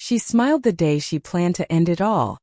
She smiled the day she planned to end it all.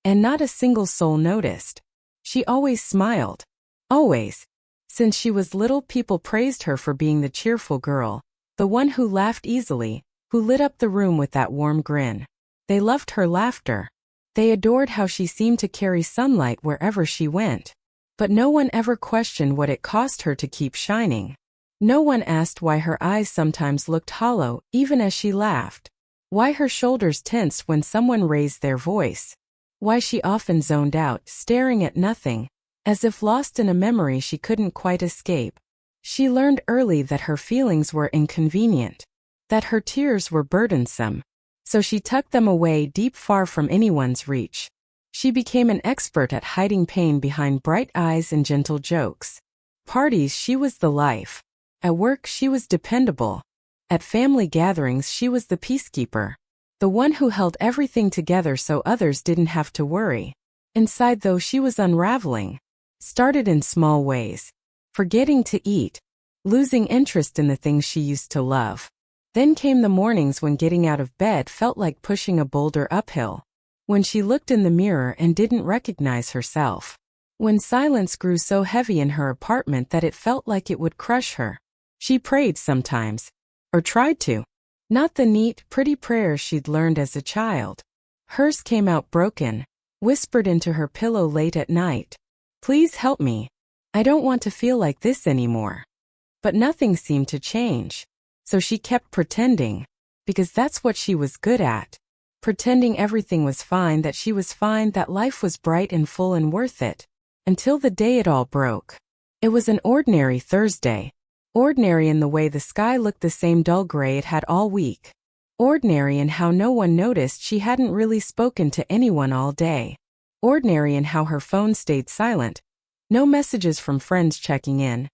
And not a single soul noticed. She always smiled. Always. Since she was little, people praised her for being the cheerful girl, the one who laughed easily, who lit up the room with that warm grin. They loved her laughter. They adored how she seemed to carry sunlight wherever she went. But no one ever questioned what it cost her to keep shining. No one asked why her eyes sometimes looked hollow, even as she laughed. Why her shoulders tensed when someone raised their voice. Why she often zoned out, staring at nothing, as if lost in a memory she couldn't quite escape. She learned early that her feelings were inconvenient, that her tears were burdensome. So she tucked them away deep, far from anyone's reach. She became an expert at hiding pain behind bright eyes and gentle jokes. Parties, she was the life. At work, she was dependable. At family gatherings, she was the peacekeeper. The one who held everything together so others didn't have to worry. Inside, though, she was unraveling. Started in small ways. Forgetting to eat. Losing interest in the things she used to love. Then came the mornings when getting out of bed felt like pushing a boulder uphill. When she looked in the mirror and didn't recognize herself. When silence grew so heavy in her apartment that it felt like it would crush her. She prayed sometimes. Or tried to. Not the neat, pretty prayers she'd learned as a child. Hers came out broken, whispered into her pillow late at night. Please help me. I don't want to feel like this anymore. But nothing seemed to change. So she kept pretending. Because that's what she was good at. Pretending everything was fine, that she was fine, that life was bright and full and worth it. Until the day it all broke. It was an ordinary Thursday. Ordinary in the way the sky looked the same dull gray it had all week. Ordinary in how no one noticed she hadn't really spoken to anyone all day. Ordinary in how her phone stayed silent. No messages from friends checking in.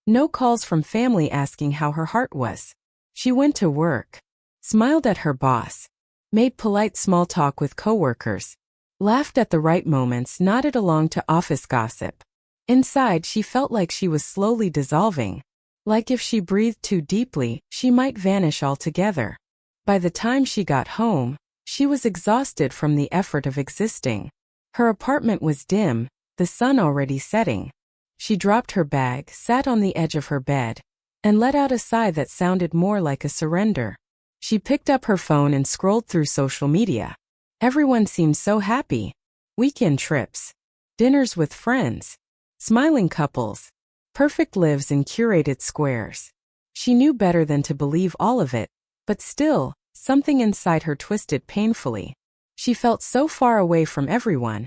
No calls from family asking how her heart was. She went to work. Smiled at her boss. Made polite small talk with coworkers. Laughed at the right moments, nodded along to office gossip. Inside, she felt like she was slowly dissolving. Like if she breathed too deeply, she might vanish altogether. By the time she got home, she was exhausted from the effort of existing. Her apartment was dim, the sun already setting. She dropped her bag, sat on the edge of her bed, and let out a sigh that sounded more like a surrender. She picked up her phone and scrolled through social media. Everyone seemed so happy. Weekend trips. Dinners with friends. Smiling couples. Perfect lives in curated squares. She knew better than to believe all of it, but still, something inside her twisted painfully. She felt so far away from everyone,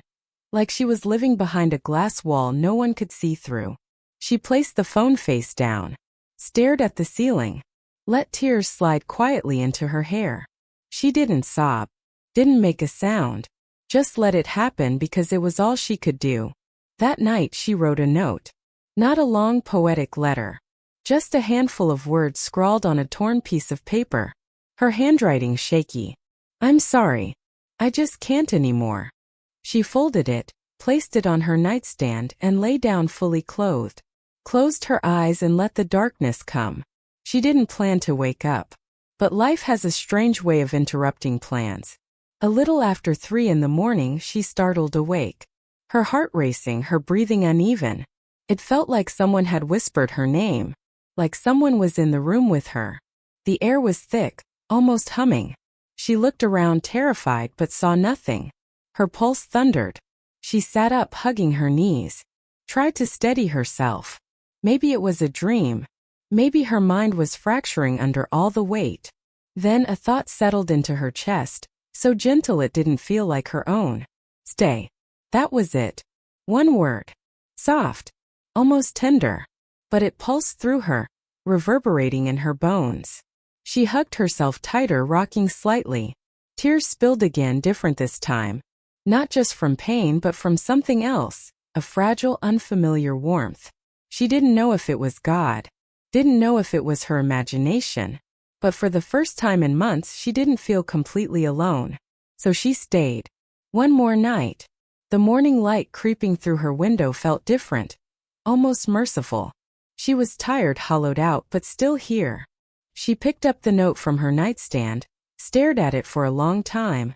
like she was living behind a glass wall no one could see through. She placed the phone face down, stared at the ceiling, let tears slide quietly into her hair. She didn't sob, didn't make a sound, just let it happen because it was all she could do. That night she wrote a note. Not a long poetic letter. Just a handful of words scrawled on a torn piece of paper. Her handwriting shaky. I'm sorry. I just can't anymore. She folded it, placed it on her nightstand and lay down fully clothed. Closed her eyes and let the darkness come. She didn't plan to wake up. But life has a strange way of interrupting plans. A little after 3 in the morning she startled awake. Her heart racing, her breathing uneven. It felt like someone had whispered her name. Like someone was in the room with her. The air was thick, almost humming. She looked around terrified but saw nothing. Her pulse thundered. She sat up hugging her knees. Tried to steady herself. Maybe it was a dream. Maybe her mind was fracturing under all the weight. Then a thought settled into her chest, so gentle it didn't feel like her own. Stay. That was it. One word. Soft. Almost tender. But it pulsed through her, reverberating in her bones. She hugged herself tighter, rocking slightly. Tears spilled again, different this time. Not just from pain but from something else, a fragile, unfamiliar warmth. She didn't know if it was God. Didn't know if it was her imagination. But for the first time in months she didn't feel completely alone. So she stayed. One more night. The morning light creeping through her window felt different. Almost merciful. She was tired, hollowed out, but still here. She picked up the note from her nightstand, stared at it for a long time,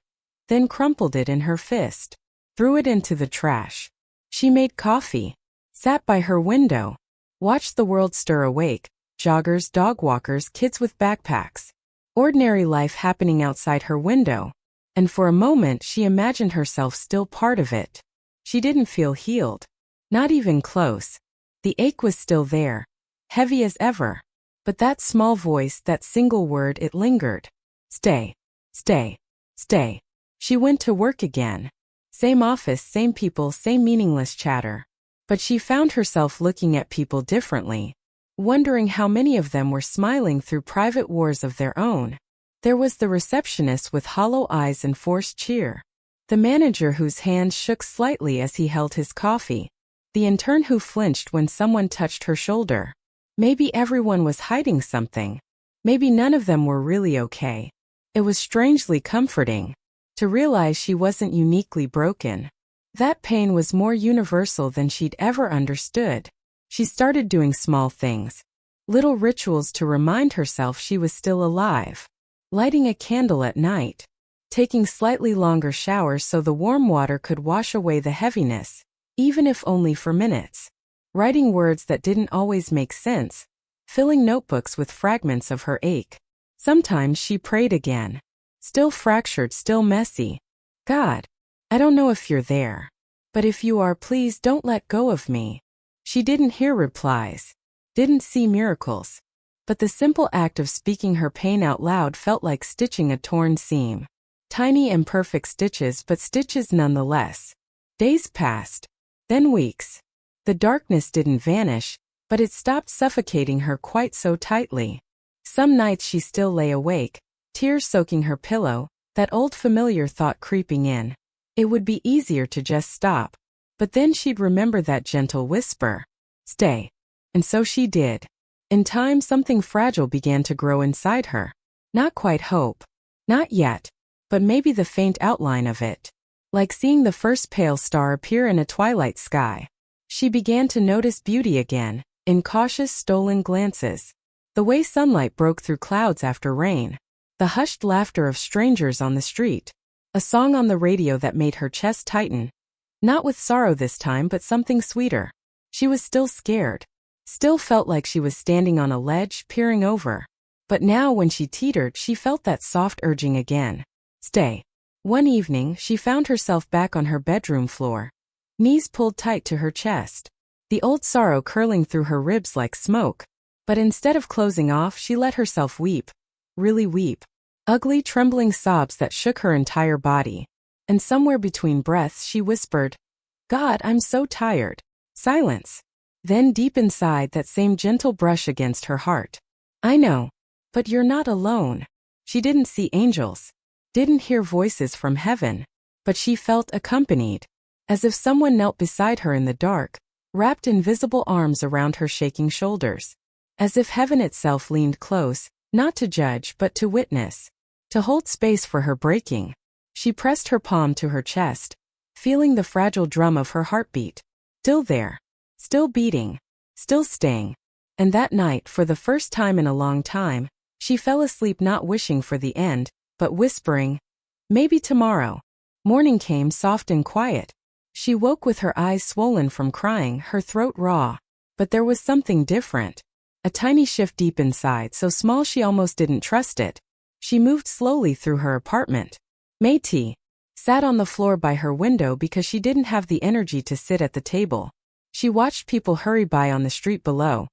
then crumpled it in her fist, threw it into the trash. She made coffee, sat by her window, watched the world stir awake, joggers, dog walkers, kids with backpacks. Ordinary life happening outside her window, and for a moment she imagined herself still part of it. She didn't feel healed. Not even close. The ache was still there, heavy as ever. But that small voice, that single word, it lingered. Stay. Stay. Stay. She went to work again. Same office, same people, same meaningless chatter. But she found herself looking at people differently, wondering how many of them were smiling through private wars of their own. There was the receptionist with hollow eyes and forced cheer. The manager whose hand shook slightly as he held his coffee. The intern who flinched when someone touched her shoulder. Maybe everyone was hiding something. Maybe none of them were really okay. It was strangely comforting to realize she wasn't uniquely broken. That pain was more universal than she'd ever understood. She started doing small things, little rituals to remind herself she was still alive. Lighting a candle at night, taking slightly longer showers so the warm water could wash away the heaviness, even if only for minutes. Writing words that didn't always make sense, filling notebooks with fragments of her ache. Sometimes she prayed again. Still fractured, still messy. God, I don't know if you're there, but if you are, please don't let go of me. She didn't hear replies, didn't see miracles, but the simple act of speaking her pain out loud felt like stitching a torn seam. Tiny imperfect stitches, but stitches nonetheless. Days passed, then weeks. The darkness didn't vanish, but it stopped suffocating her quite so tightly. Some nights she still lay awake, tears soaking her pillow, that old familiar thought creeping in. It would be easier to just stop. But then she'd remember that gentle whisper. Stay. And so she did. In time, something fragile began to grow inside her. Not quite hope. Not yet. But maybe the faint outline of it. Like seeing the first pale star appear in a twilight sky. She began to notice beauty again, in cautious, stolen glances. The way sunlight broke through clouds after rain. The hushed laughter of strangers on the street. A song on the radio that made her chest tighten. Not with sorrow this time, but something sweeter. She was still scared. Still felt like she was standing on a ledge, peering over. But now when she teetered, she felt that soft urging again. Stay. One evening, she found herself back on her bedroom floor. Knees pulled tight to her chest. The old sorrow curling through her ribs like smoke. But instead of closing off, she let herself weep. Really weep. Ugly, trembling sobs that shook her entire body. And somewhere between breaths she whispered, God, I'm so tired. Silence. Then deep inside, that same gentle brush against her heart. I know. But you're not alone. She didn't see angels. Didn't hear voices from heaven. But she felt accompanied. As if someone knelt beside her in the dark, wrapped invisible arms around her shaking shoulders. As if heaven itself leaned close, not to judge but to witness. To hold space for her breaking. She pressed her palm to her chest, feeling the fragile drum of her heartbeat. Still there. Still beating. Still staying. And that night, for the first time in a long time, she fell asleep not wishing for the end, but whispering, maybe tomorrow. Morning came soft and quiet. She woke with her eyes swollen from crying, her throat raw. But there was something different. A tiny shift deep inside, so small she almost didn't trust it. She moved slowly through her apartment. Métis sat on the floor by her window because she didn't have the energy to sit at the table. She watched people hurry by on the street below,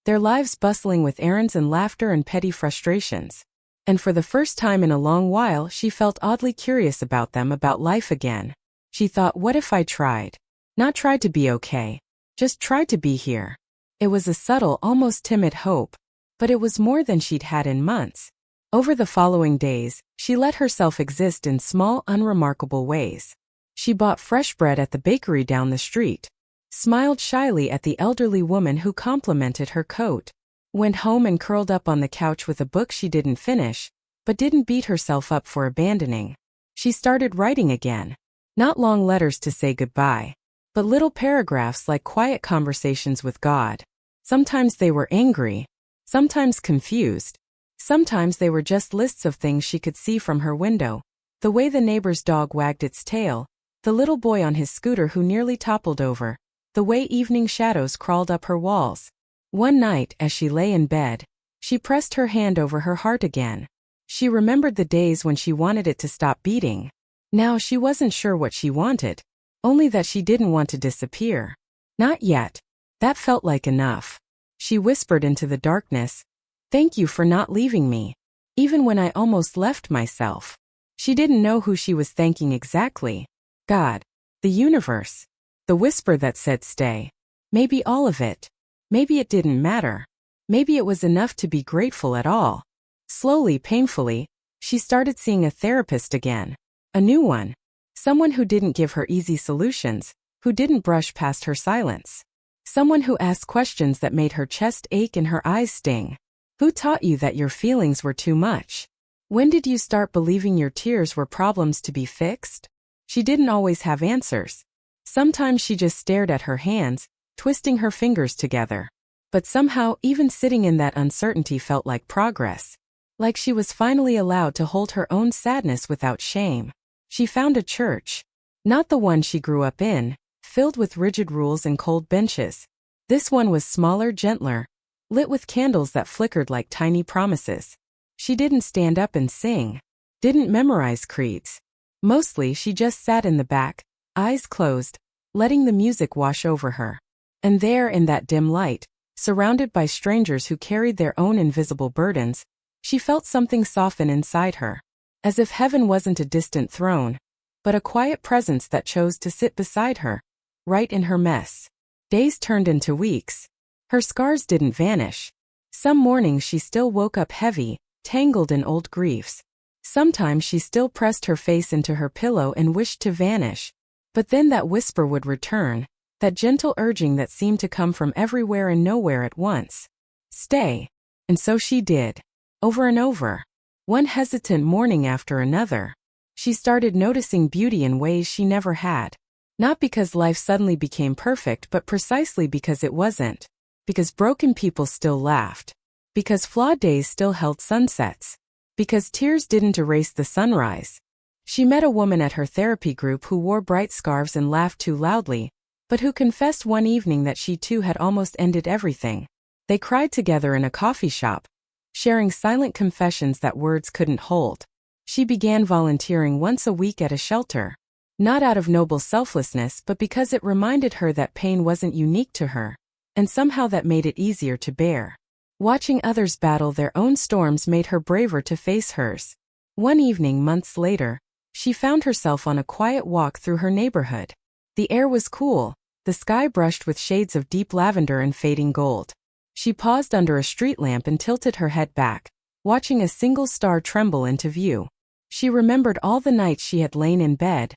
their lives bustling with errands and laughter and petty frustrations. And for the first time in a long while, she felt oddly curious about them, about life again. She thought, what if I tried? Not tried to be okay. Just tried to be here. It was a subtle, almost timid hope. But it was more than she'd had in months. Over the following days, she let herself exist in small, unremarkable ways. She bought fresh bread at the bakery down the street. Smiled shyly at the elderly woman who complimented her coat. Went home and curled up on the couch with a book she didn't finish, but didn't beat herself up for abandoning. She started writing again. Not long letters to say goodbye, but little paragraphs like quiet conversations with God. Sometimes they were angry, sometimes confused, Sometimes they were just lists of things she could see from her window. The way the neighbor's dog wagged its tail, the little boy on his scooter who nearly toppled over, the way evening shadows crawled up her walls. One night, as she lay in bed, she pressed her hand over her heart again. She remembered the days when she wanted it to stop beating. Now she wasn't sure what she wanted, only that she didn't want to disappear. Not yet. That felt like enough. She whispered into the darkness, "Thank you for not leaving me, even when I almost left myself." She didn't know who she was thanking exactly. God. The universe. The whisper that said stay. Maybe all of it. Maybe it didn't matter. Maybe it was enough to be grateful at all. Slowly, painfully, she started seeing a therapist again. A new one. Someone who didn't give her easy solutions, who didn't brush past her silence. Someone who asked questions that made her chest ache and her eyes sting. Who taught you that your feelings were too much? When did you start believing your tears were problems to be fixed? She didn't always have answers. Sometimes she just stared at her hands, twisting her fingers together. But somehow, even sitting in that uncertainty felt like progress. Like she was finally allowed to hold her own sadness without shame. She found a church. Not the one she grew up in, filled with rigid rules and cold benches. This one was smaller, gentler, lit with candles that flickered like tiny promises. She didn't stand up and sing. Didn't memorize creeds. Mostly she just sat in the back, eyes closed, letting the music wash over her. And there in that dim light, surrounded by strangers who carried their own invisible burdens, she felt something soften inside her. As if heaven wasn't a distant throne, but a quiet presence that chose to sit beside her, right in her mess. Days turned into weeks. Her scars didn't vanish. Some mornings she still woke up heavy, tangled in old griefs. Sometimes she still pressed her face into her pillow and wished to vanish. But then that whisper would return, that gentle urging that seemed to come from everywhere and nowhere at once. Stay. And so she did. Over and over. One hesitant morning after another. She started noticing beauty in ways she never had. Not because life suddenly became perfect, but precisely because it wasn't. Because broken people still laughed. Because flawed days still held sunsets. Because tears didn't erase the sunrise. She met a woman at her therapy group who wore bright scarves and laughed too loudly, but who confessed one evening that she too had almost ended everything. They cried together in a coffee shop, sharing silent confessions that words couldn't hold. She began volunteering once a week at a shelter. Not out of noble selflessness, but because it reminded her that pain wasn't unique to her, and somehow that made it easier to bear. Watching others battle their own storms made her braver to face hers. One evening months later, she found herself on a quiet walk through her neighborhood. The air was cool, the sky brushed with shades of deep lavender and fading gold. She paused under a street lamp and tilted her head back, watching a single star tremble into view. She remembered all the nights she had lain in bed,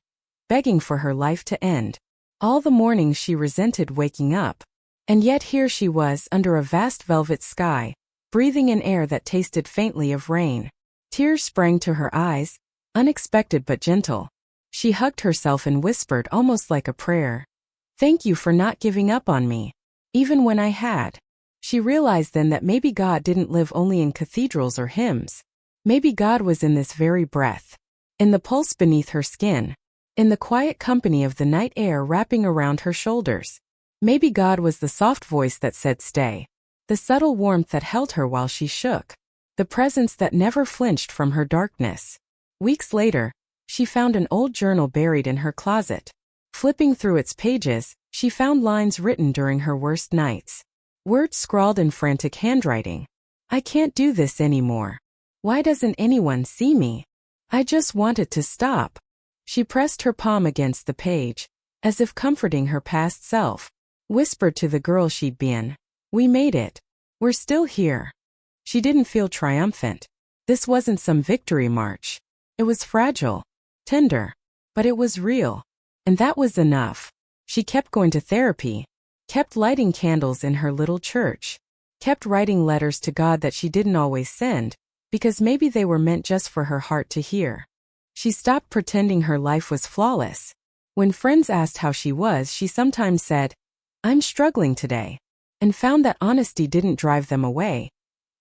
begging for her life to end. All the mornings she resented waking up. And yet here she was under a vast velvet sky, breathing in air that tasted faintly of rain. Tears sprang to her eyes, unexpected but gentle. She hugged herself and whispered almost like a prayer. "Thank you for not giving up on me, even when I had." She realized then that maybe God didn't live only in cathedrals or hymns. Maybe God was in this very breath. In the pulse beneath her skin. In the quiet company of the night air wrapping around her shoulders. Maybe God was the soft voice that said stay. The subtle warmth that held her while she shook. The presence that never flinched from her darkness. Weeks later, she found an old journal buried in her closet. Flipping through its pages, she found lines written during her worst nights. Words scrawled in frantic handwriting. "I can't do this anymore. Why doesn't anyone see me? I just want it to stop." She pressed her palm against the page, as if comforting her past self. Whispered to the girl she'd been, "We made it. We're still here." She didn't feel triumphant. This wasn't some victory march. It was fragile, tender, but it was real. And that was enough. She kept going to therapy, kept lighting candles in her little church, kept writing letters to God that she didn't always send, because maybe they were meant just for her heart to hear. She stopped pretending her life was flawless. When friends asked how she was, she sometimes said, "I'm struggling today," and found that honesty didn't drive them away.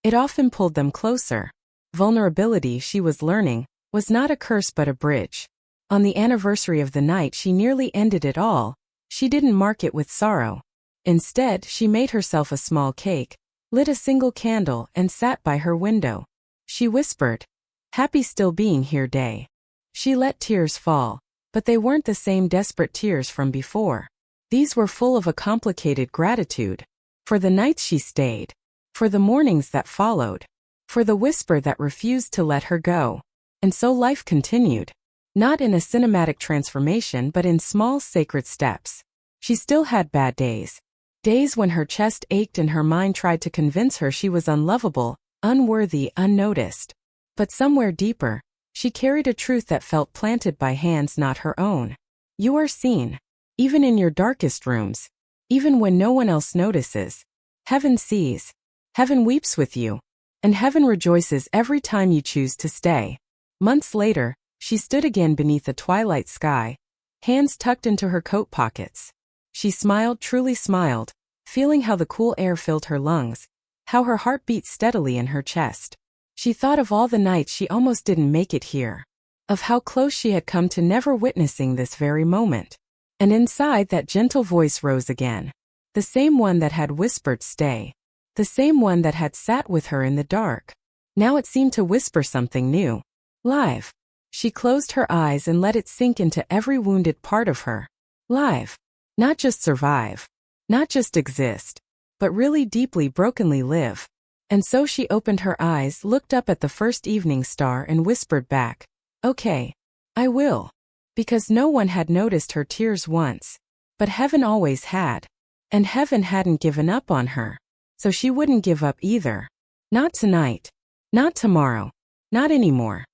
It often pulled them closer. Vulnerability, she was learning, was not a curse but a bridge. On the anniversary of the night she nearly ended it all, she didn't mark it with sorrow. Instead, she made herself a small cake, lit a single candle and sat by her window. She whispered, "Happy still being here day." She let tears fall, but they weren't the same desperate tears from before. These were full of a complicated gratitude. For the nights she stayed. For the mornings that followed. For the whisper that refused to let her go. And so life continued. Not in a cinematic transformation but in small sacred steps. She still had bad days. Days when her chest ached and her mind tried to convince her she was unlovable, unworthy, unnoticed. But somewhere deeper, she carried a truth that felt planted by hands not her own. You are seen. Even in your darkest rooms. Even when no one else notices. Heaven sees. Heaven weeps with you. And heaven rejoices every time you choose to stay. Months later, she stood again beneath a twilight sky, hands tucked into her coat pockets. She smiled, truly smiled, feeling how the cool air filled her lungs, how her heart beat steadily in her chest. She thought of all the nights she almost didn't make it here, of how close she had come to never witnessing this very moment. And inside that gentle voice rose again. The same one that had whispered stay. The same one that had sat with her in the dark. Now it seemed to whisper something new. Live. She closed her eyes and let it sink into every wounded part of her. Live. Not just survive. Not just exist. But really deeply brokenly live. And so she opened her eyes, looked up at the first evening star and whispered back, "Okay. I will." Because no one had noticed her tears once. But heaven always had. And heaven hadn't given up on her. So she wouldn't give up either. Not tonight. Not tomorrow. Not anymore.